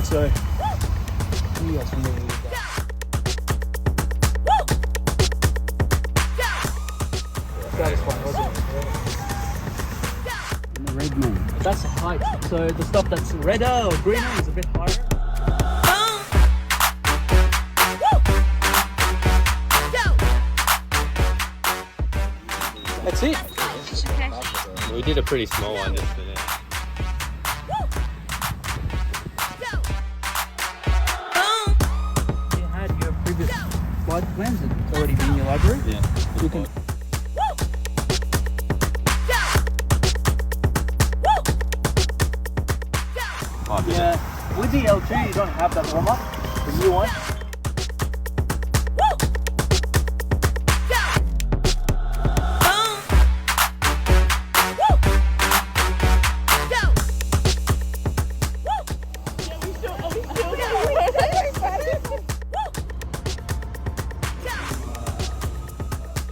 so you guys familiar with that. Satisfying, wasn't it? And the red one. That's the height. So the stuff that's redder or greener is a bit higher. That's it. Okay. We did a pretty small one just for now. You had your previous flight plans, it's already been in your library. Yeah. You can. Yeah, with the L2 you don't have that warm up, the new one.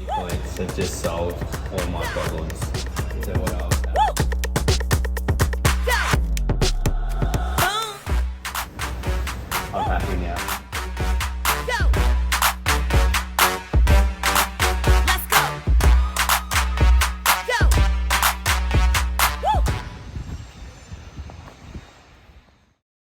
Points have just solved all my problems. So what else?